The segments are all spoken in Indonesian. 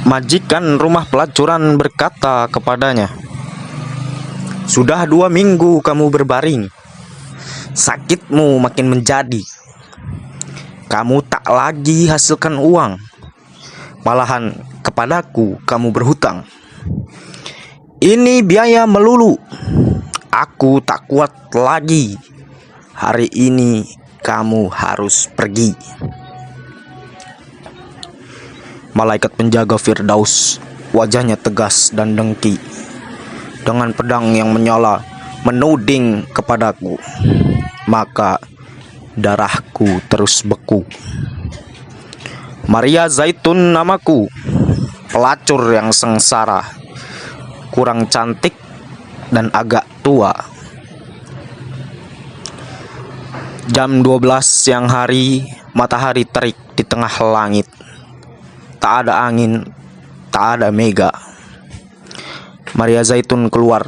Majikan rumah pelacuran berkata kepadanya, "Sudah 2 minggu kamu berbaring. Sakitmu makin menjadi. Kamu tak lagi hasilkan uang. Malahan kepadaku kamu berhutang. Ini biaya melulu. Aku tak kuat lagi. Hari ini kamu harus pergi." Malaikat penjaga Firdaus wajahnya tegas dan dengki. Dengan pedang yang menyala menuding kepadaku, maka darahku terus beku. Maria Zaitun namaku, pelacur yang sengsara, kurang cantik dan agak tua. Jam 12 siang hari, matahari terik di tengah langit. Tak ada angin, tak ada mega. Maria Zaitun keluar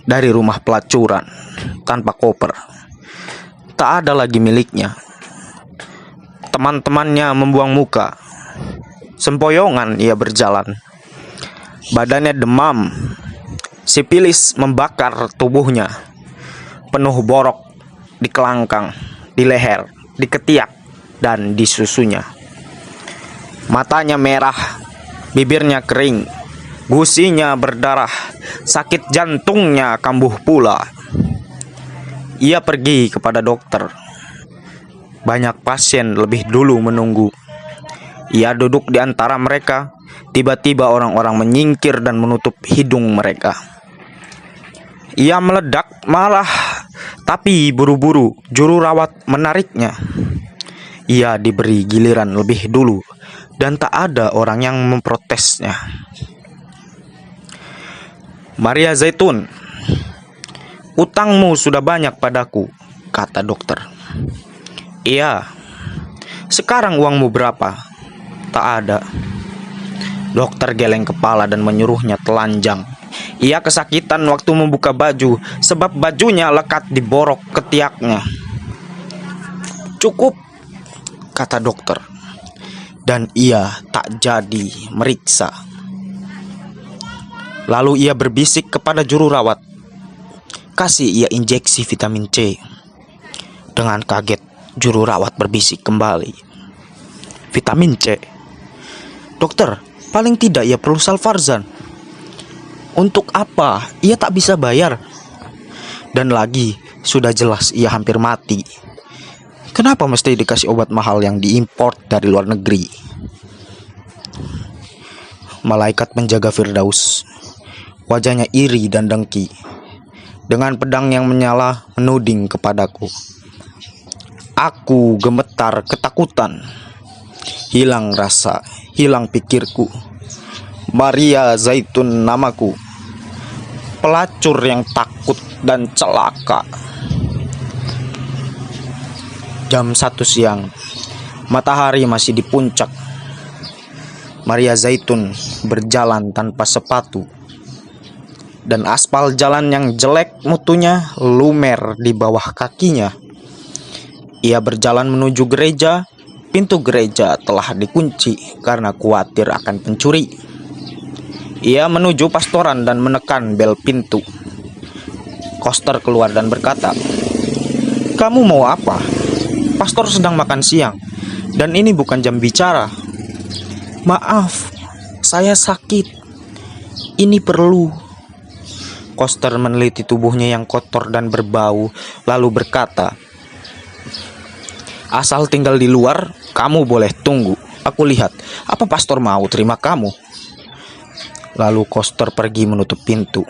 dari rumah pelacuran tanpa koper. Tak ada lagi miliknya. Teman-temannya membuang muka. Sempoyongan ia berjalan. Badannya demam. Sipilis membakar tubuhnya. Penuh borok di kelangkang, di leher, di ketiak, dan di susunya. Matanya merah, bibirnya kering, gusinya berdarah, sakit jantungnya kambuh pula. Ia pergi kepada dokter. Banyak pasien lebih dulu menunggu. Ia duduk di antara mereka. Tiba-tiba orang-orang menyingkir dan menutup hidung mereka. Ia meledak marah, tapi buru-buru juru rawat menariknya. Ia diberi giliran lebih dulu dan tak ada orang yang memprotesnya. "Maria Zaitun, utangmu sudah banyak padaku," kata dokter. "Iya. Sekarang uangmu berapa?" "Tak ada." Dokter geleng kepala dan menyuruhnya telanjang. Ia kesakitan waktu membuka baju sebab bajunya lekat di borok ketiaknya. "Cukup," kata dokter, dan ia tak jadi meriksa. Lalu ia berbisik kepada juru rawat, "Kasih ia injeksi vitamin C." Dengan kaget, juru rawat berbisik kembali, "Vitamin C? Dokter, paling tidak ia perlu Salvarzan." "Untuk apa? Ia tak bisa bayar. Dan lagi, sudah jelas ia hampir mati. Kenapa mesti dikasih obat mahal yang diimpor dari luar negeri?" Malaikat penjaga Firdaus, wajahnya iri dan dengki. Dengan pedang yang menyala menuding kepadaku. Aku gemetar ketakutan. Hilang rasa, hilang pikirku. Maria Zaitun namaku, pelacur yang takut dan celaka. Jam 1 siang, matahari masih di puncak. Maria Zaitun berjalan tanpa sepatu, dan aspal jalan yang jelek mutunya lumer di bawah kakinya. Ia berjalan menuju gereja. Pintu gereja telah dikunci karena khawatir akan pencuri. Ia menuju pastoran dan menekan bel pintu. Koster keluar dan berkata, "Kamu mau apa? Pastor sedang makan siang, dan ini bukan jam bicara." "Maaf, saya sakit. Ini perlu." Koster meneliti tubuhnya yang kotor dan berbau, lalu berkata, "Asal tinggal di luar, kamu boleh tunggu. Aku lihat apa pastor mau terima kamu." Lalu koster pergi menutup pintu.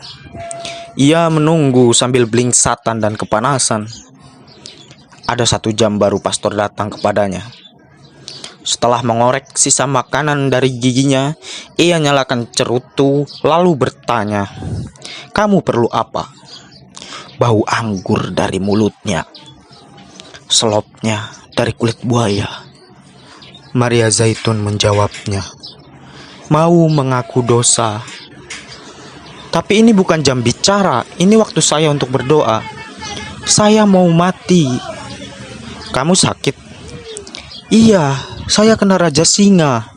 Ia menunggu sambil blingsatan dan kepanasan. Ada 1 jam baru pastor datang kepadanya. Setelah mengorek sisa makanan dari giginya, ia nyalakan cerutu lalu bertanya, "Kamu perlu apa?" "Bau anggur dari mulutnya, selopnya dari kulit buaya." Maria Zaitun menjawabnya, "Mau mengaku dosa. Tapi ini bukan jam bicara, ini waktu saya untuk berdoa. Saya mau mati." "Kamu sakit?" "Iya, saya kena raja singa."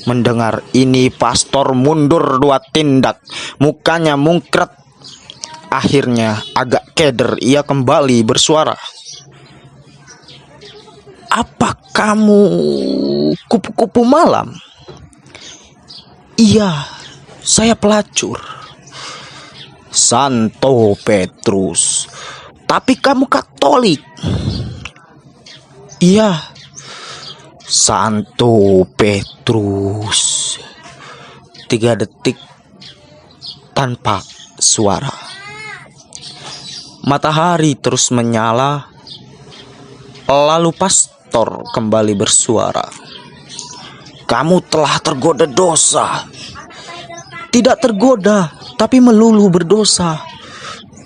Mendengar ini, pastor mundur 2 tindak, mukanya mungkret. Akhirnya agak keder, ia kembali bersuara. Apa kamu kupu-kupu malam? Iya, saya pelacur. Santo Petrus, tapi kamu Katolik? Iya, Santo Petrus. 3 detik tanpa suara. Matahari terus menyala. Lalu pastor kembali bersuara. Kamu telah tergoda dosa. Tidak tergoda, tapi melulu berdosa.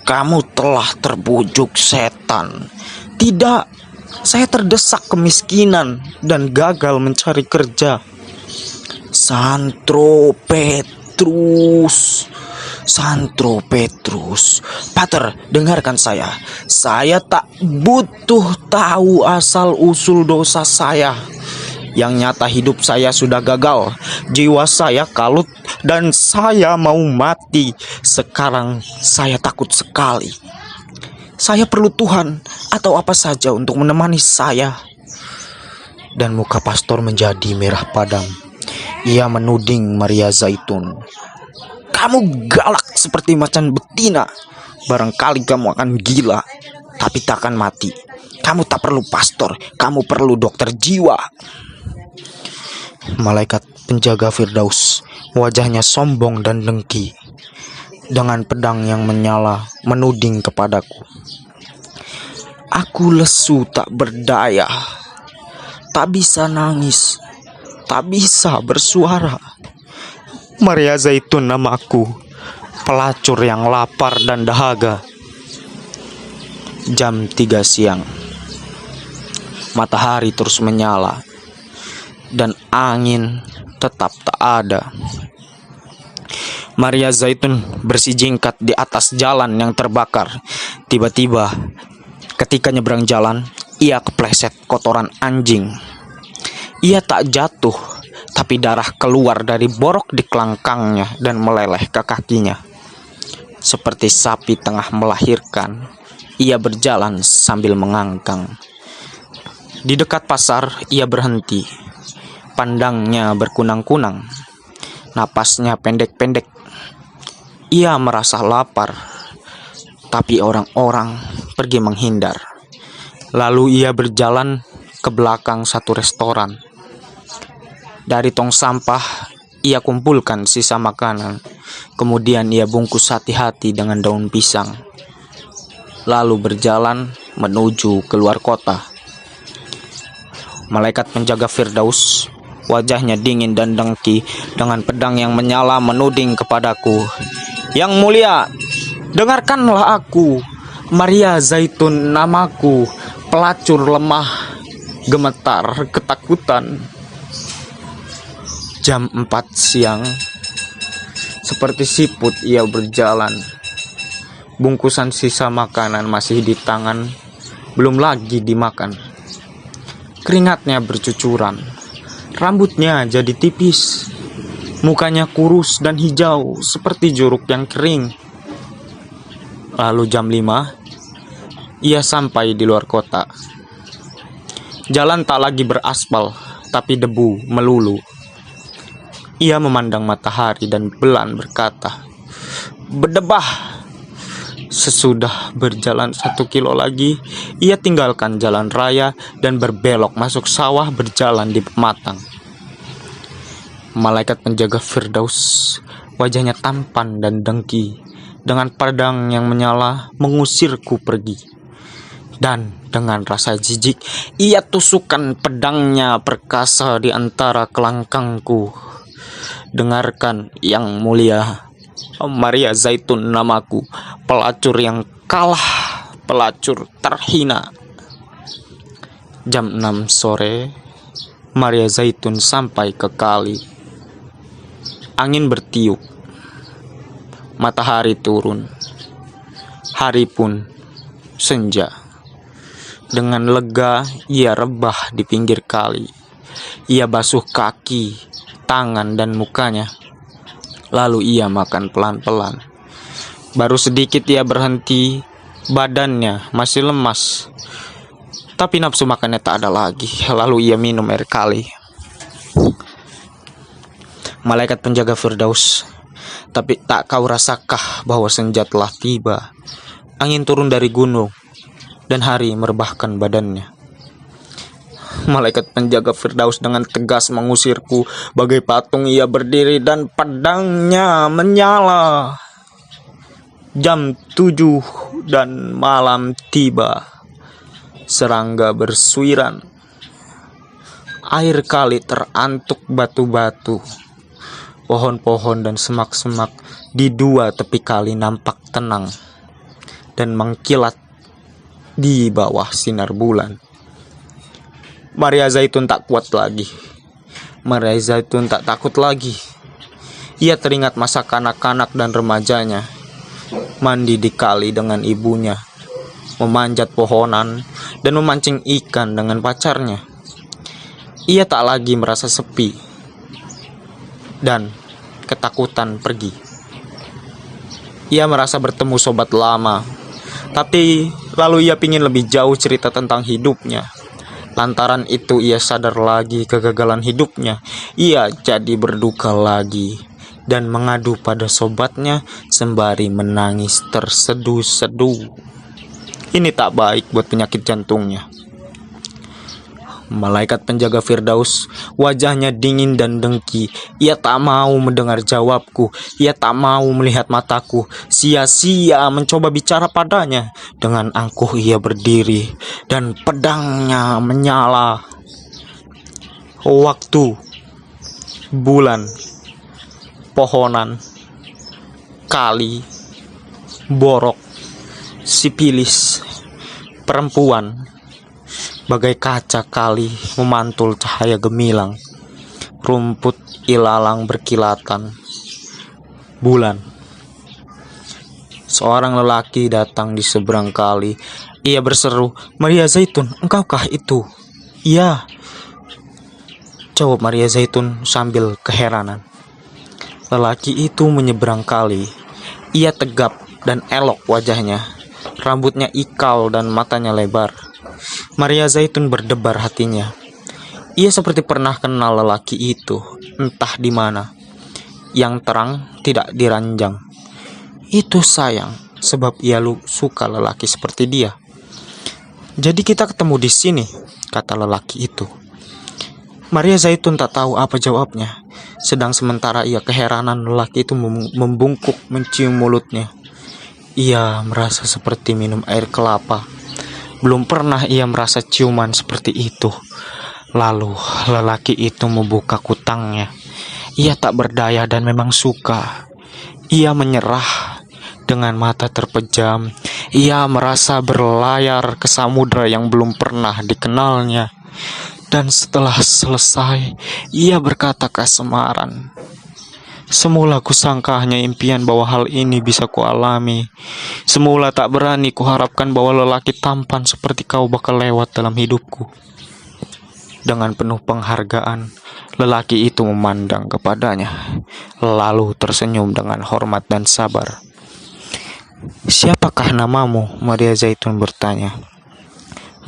Kamu telah terbujuk setan. Tidak, saya terdesak kemiskinan dan gagal mencari kerja. Santo Petrus, Santo Petrus. Pater, dengarkan saya. Saya tak butuh tahu asal-usul dosa saya. Yang nyata hidup saya sudah gagal. Jiwa saya kalut dan saya mau mati. Sekarang saya takut sekali. Saya perlu Tuhan atau apa saja untuk menemani saya. Dan muka pastor menjadi merah padam. Ia menuding Maria Zaitun. Kamu galak seperti macan betina. Barangkali kamu akan gila, tapi takkan mati. Kamu tak perlu pastor, kamu perlu dokter jiwa. Malaikat penjaga Firdaus, wajahnya sombong dan dengki. Dengan pedang yang menyala menuding kepadaku. Aku lesu tak berdaya, tak bisa nangis, tak bisa bersuara. Maria Zaitun namaku, pelacur yang lapar dan dahaga. Jam 3 siang. Matahari terus menyala dan angin tetap tak ada. Maria Zaitun bersijingkat di atas jalan yang terbakar. Tiba-tiba ketika nyebrang jalan, ia kepleset kotoran anjing. Ia tak jatuh, tapi darah keluar dari borok di kelangkangnya dan meleleh ke kakinya. Seperti sapi tengah melahirkan, ia berjalan sambil mengangkang. Di dekat pasar, ia berhenti. Pandangnya berkunang-kunang. Napasnya pendek-pendek. Ia merasa lapar, tapi orang-orang pergi menghindar. Lalu ia berjalan ke belakang satu restoran. Dari tong sampah, ia kumpulkan sisa makanan. Kemudian ia bungkus hati-hati dengan daun pisang. Lalu berjalan menuju keluar kota. Malaikat penjaga Firdaus, wajahnya dingin dan dengki, dengan pedang yang menyala menuding kepadaku. Yang mulia, dengarkanlah aku. Maria Zaitun namaku, pelacur lemah, gemetar, ketakutan. Jam 4 siang. Seperti siput ia berjalan. Bungkusan sisa makanan masih di tangan, belum lagi dimakan. Keringatnya bercucuran. Rambutnya jadi tipis. Mukanya kurus dan hijau seperti jeruk yang kering. Lalu jam 5, ia sampai di luar kota. Jalan tak lagi beraspal, tapi debu melulu. Ia memandang matahari dan bulan berkata, "Berdebah." Sesudah berjalan 1 kilo lagi, ia tinggalkan jalan raya dan berbelok masuk sawah berjalan di pematang. Malaikat penjaga Firdaus, wajahnya tampan dan dengki, dengan pedang yang menyala mengusirku pergi. Dan dengan rasa jijik, ia tusukkan pedangnya perkasa di antara kelangkangku. Dengarkan yang mulia, Maria Zaitun namaku, pelacur yang kalah, pelacur terhina. Jam 6 sore, Maria Zaitun sampai ke kali. Angin bertiup, matahari turun, hari pun senja. Dengan lega ia rebah di pinggir kali. Ia basuh kaki, tangan dan mukanya. Lalu ia makan pelan-pelan. Baru sedikit ia berhenti. Badannya masih lemas, tapi nafsu makannya tak ada lagi. Lalu ia minum air kali. Malaikat penjaga Firdaus, tapi tak kau rasakah bahwa senja telah tiba? Angin turun dari gunung dan hari merebahkan badannya. Malaikat penjaga Firdaus dengan tegas mengusirku. Bagai patung ia berdiri dan pedangnya menyala. Jam 7 dan malam tiba. Serangga bersuiran. Air kali terantuk batu-batu. Pohon-pohon dan semak-semak di dua tepi kali nampak tenang dan mengkilat di bawah sinar bulan. Maria Zaitun tak kuat lagi. Maria Zaitun tak takut lagi. Ia teringat masa kanak-kanak dan remajanya. Mandi di kali dengan ibunya, memanjat pohonan, dan memancing ikan dengan pacarnya. Ia tak lagi merasa sepi dan ketakutan pergi. Ia merasa bertemu sobat lama, tapi lalu ia ingin lebih jauh cerita tentang hidupnya. Lantaran itu ia sadar lagi kegagalan hidupnya. Ia jadi berduka lagi dan mengadu pada sobatnya sembari menangis terseduh-seduh. Ini tak baik buat penyakit jantungnya. Malaikat penjaga Firdaus, wajahnya dingin dan dengki. Ia tak mau mendengar jawabku. Ia tak mau melihat mataku. Sia-sia mencoba bicara padanya. Dengan angkuh ia berdiri dan pedangnya menyala. Waktu, bulan, pohonan, kali, borok, sipilis, perempuan, bagai kaca kali memantul cahaya gemilang. Rumput ilalang berkilatan. Bulan. Seorang lelaki datang di seberang kali. Ia berseru, "Maria Zaitun, engkaukah itu?" "Iya," jawab Maria Zaitun sambil keheranan. Lelaki itu menyeberang kali. Ia tegap dan elok wajahnya. Rambutnya ikal dan matanya lebar. Maria Zaitun berdebar hatinya. Ia seperti pernah kenal lelaki itu, entah di mana. Yang terang tidak diranjang. Itu sayang, sebab ia suka lelaki seperti dia. "Jadi kita ketemu di sini," kata lelaki itu. Maria Zaitun tak tahu apa jawabnya. Sedang sementara ia keheranan, lelaki itu membungkuk mencium mulutnya. Ia merasa seperti minum air kelapa. Belum pernah ia merasa ciuman seperti itu. Lalu lelaki itu membuka kutangnya. Ia tak berdaya dan memang suka. Ia menyerah dengan mata terpejam. Ia merasa berlayar ke samudera yang belum pernah dikenalnya. Dan setelah selesai, ia berkata kasmaran, "Semula kusangka hanya impian bahwa hal ini bisa kualami. Semula tak berani kuharapkan bahwa lelaki tampan seperti kau bakal lewat dalam hidupku." Dengan penuh penghargaan, lelaki itu memandang kepadanya, lalu tersenyum dengan hormat dan sabar. "Siapakah namamu?" Maria Zaitun bertanya.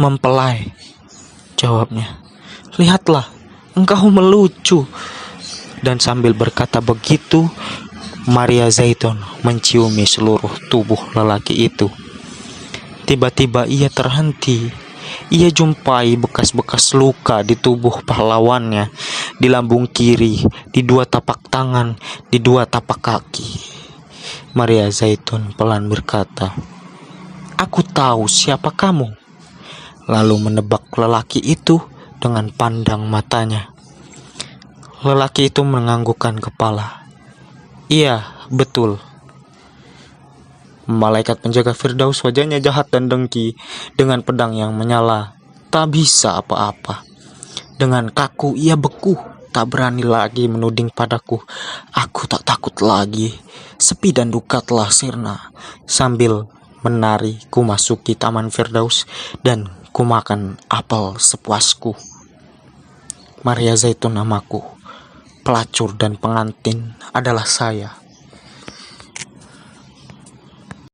"Mempelai," jawabnya. "Lihatlah, engkau melucu." Dan sambil berkata begitu, Maria Zaitun menciumi seluruh tubuh lelaki itu. Tiba-tiba ia terhenti. Ia jumpai bekas-bekas luka di tubuh pahlawannya, di lambung kiri, di dua tapak tangan, di dua tapak kaki. Maria Zaitun pelan berkata, "Aku tahu siapa kamu." Lalu menebak lelaki itu dengan pandang matanya. Lelaki itu menganggukkan kepala. "Iya, betul." Malaikat penjaga Firdaus, wajahnya jahat dan dengki. Dengan pedang yang menyala, tak bisa apa-apa. Dengan kaku ia beku, tak berani lagi menuding padaku. Aku tak takut lagi. Sepi dan duka telah sirna. Sambil menari, ku masuki taman Firdaus dan ku makan apel sepuasku. Maria Zaitun namaku. pelacur dan pengantin adalah saya.